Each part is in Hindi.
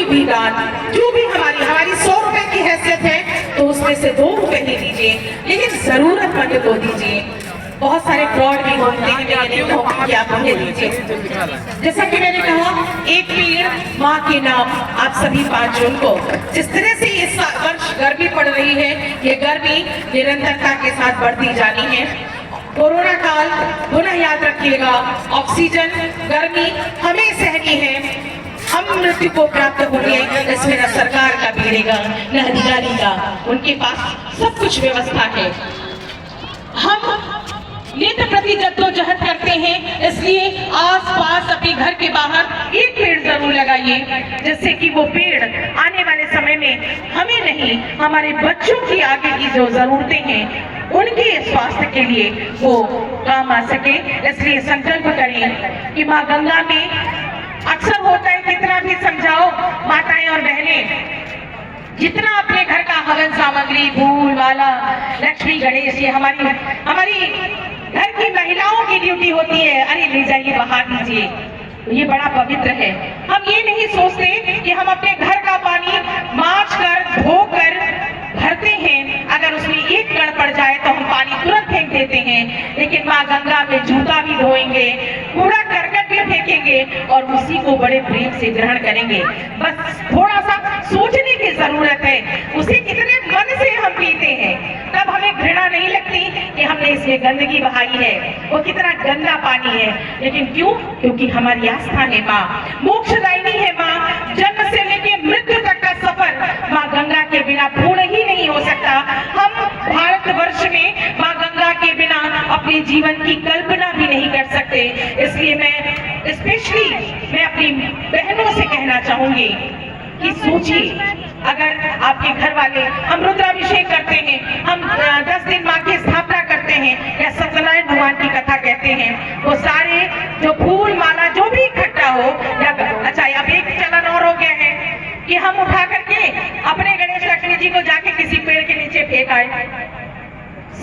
भी रात जो भी हमारी 100 रुपए की हैसियत है तो उसमें से 2 रुपए ही दीजिए, लेकिन जरूरतमंद को दीजिए। बहुत सारे फ्रॉड भी होते हैं, मैं नहीं कहूँगी कि आप उन्हें दीजिए। जैसा कि मैंने कहा, एक पेड़ माँ के नाम, आप सभी 5 जून को जिस तरह से इस वर्ष गर्मी पड़ रही है, ये गर्मी निरंतरता के साथ बढ़ती जानी है। कोरोना काल पुनः याद रखिएगा, ऑक्सीजन गर्मी हमें सहनी है, हम मृत्यु को प्राप्त होंगे, इसमें न सरकार का बिगड़ेगा न अधिकारी का, उनके पास सब कुछ व्यवस्था है। हम नित्य प्रति जद्दोजहद करते हैं, इसलिए आसपास अपने घर के बाहर एक पेड़ जरूर लगाइए, जिससे कि वो पेड़ आने वाले समय में हमें नहीं, हमारे बच्चों की आगे की जो जरूरतें हैं उनके स्वास्थ्य के लिए वो काम आ सके। इसलिए संकल्प करें कि माँ गंगा में अक्सर होता है, कितना भी समझाओ माताएं और बहनें, जितना अपने घर का हवन सामग्री, फूल माला, लक्ष्मी गणेश, ये हमारी घर की महिलाओं की ड्यूटी होती है, अरे ले जाइए बहा दीजिए, ये बड़ा पवित्र है। हम ये नहीं सोचते कि हम अपने घर का पानी मांझ कर धो कर भरते हैं, अगर उसमें एक कण पड़ जाए तो हम पानी तुरंत फेंक देते हैं, लेकिन माँ गंगा में जूता भी धोएंगे, कूड़ा करकट भी फेंकेंगे और उसी को बड़े प्रेम से ग्रहण करेंगे। बस थोड़ा सा सोचने की जरूरत है, उसे कितने मन से हम पीते हैं, तब हमें घृणा नहीं लगती कि हमने इसमें गंदगी बहाई है, वो कितना गंदा पानी है। लेकिन क्यों? क्योंकि हमारी आस्था है माँ, मोक्षदायिनी है माँ, जन्म से लेके मृत्यु तक का सफर माँ गंगा के बिना पूर्ण ही नहीं हो सकता। हम भारतवर्ष में माँ गंगा के बिना अपने जीवन की कल्पना भी नहीं कर सकते। इसलिए मैं स्पेशली अपनी बहनों से कहना चाहूंगी कि सोचिए, अगर आपके घर वाले, हम रुद्राभिषेक करते हैं, हम 10 दिन माँ की स्थापना करते हैं या सत्यनारायण भगवान की कथा कहते हैं, वो सारे जो फूल माला जो भी इकट्ठा हो, या अच्छा अब एक चलन और हो गया है कि हम उठा करके अपने गणेश लक्ष्मी जी को जाके किसी पेड़ के नीचे फेंक आए।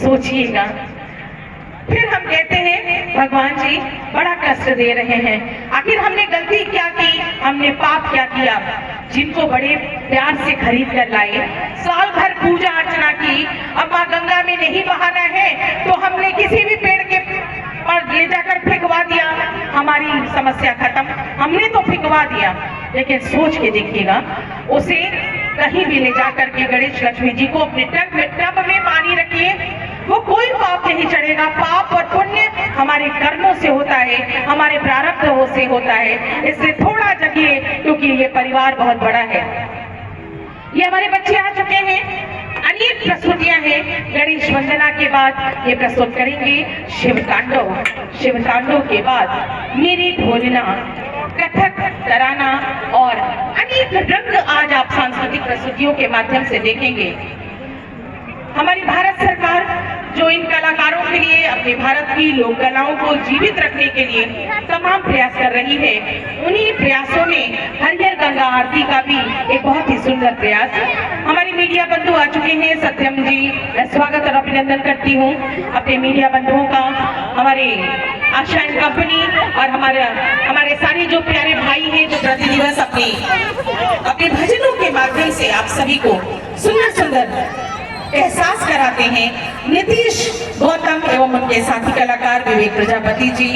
सोचिएगा, फिर हम कहते हैं भगवान जी बड़ा कष्ट दे रहे हैं। आखिर हमने गलती क्या की, हमने पाप क्या किया? जिनको बड़े प्यार से खरीद कर लाए, साल भर पूजा अर्चना की, अब माँ गंगा में नहीं बहाना है तो हमने किसी भी पेड़ के पर ले जाकर फेंकवा दिया, हमारी समस्या खत्म, हमने तो फेंकवा दिया। लेकिन सोच के देखिएगा, उसे कहीं भी ले जाकर के गणेश लक्ष्मी जी को अपने टब में पानी रखिए, वो कोई पाप नहीं चढ़ेगा। पाप और पुण्य हमारे कर्मों से होता है, हमारे प्रारब्धों से होता है। इससे थोड़ा जगिए, क्योंकि ये परिवार बहुत बड़ा है। ये हमारे बच्चे आ चुके हैं, अनेक प्रस्तुतियां हैं। गणेश वंदना के बाद ये प्रस्तुत करेंगे शिव तांडव, शिव तांडव के बाद मेरी ढोलना, कथक तराना और अनेक रंग आज आप सांस्कृतिक प्रस्तुतियों के माध्यम से देखेंगे। हमारी भारत सरकार जो इन कलाकारों के लिए, अपने भारत की लोक कलाओं को जीवित रखने के लिए तमाम प्रयास कर रही है, उन्हीं प्रयासों में हरिहर गंगा आरती का भी एक बहुत ही सुंदर प्रयास। हमारे मीडिया बंधु आ चुके हैं, सत्यम जी, मैं स्वागत और अभिनंदन करती हूँ अपने मीडिया बंधुओं का, हमारे आशा एंड कंपनी और हमारे सारे जो प्यारे भाई हैं जो प्रति दिवस अपने भजनों के माध्यम से आप सभी को सुंदर सुंदर एहसास कराते हैं। नीतीश गौतम एवं उनके साथी कलाकार विवेक प्रजापति जी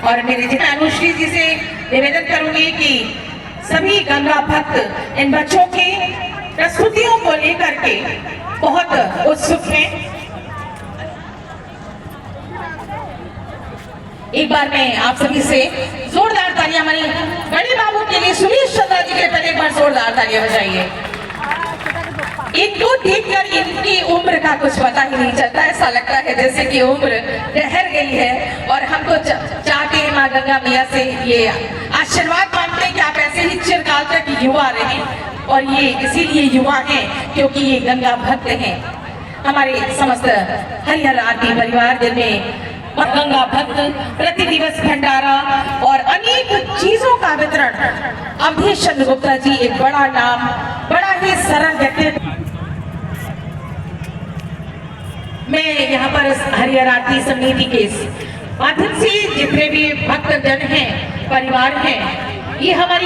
और मेरे जितना अनुश्री जी से निवेदन करूंगी कि सभी गंगा भक्त इन बच्चों के प्रस्तुतियों को लेकर के बहुत उत्सुक हैं। एक बार मैं आप सभी से जोरदार तालियां हमारे बड़े बाबू के लिए सुनील चंद्रा जी के पहले एक बार जोरदार तालियां बजाइए। इनको देखकर इनकी उम्र का कुछ पता ही नहीं चलता, ऐसा लगता है जैसे कि उम्र ठहर गई है। और हम तो चाहते हैं माँ गंगा मैया से ये आशीर्वाद मांगते हैं कि आप ऐसे ही चिरकाल तक युवा रहें, और ये इसीलिए युवा हैं क्योंकि ये गंगा भक्त हैं। हमारे समस्त हरिहर आरती परिवार जिनमें गंगा भक्त, प्रति दिवस भंडारा और अनेक चीजों का वितरण, अवधेश चंद्र गुप्ता जी एक बड़ा नाम, बड़ा ही सरल व्यक्तित्व। मैं यहाँ पर हरिहर आरती समिति के माध्यम से जितने भी भक्तजन हैं, परिवार हैं, ये हमारी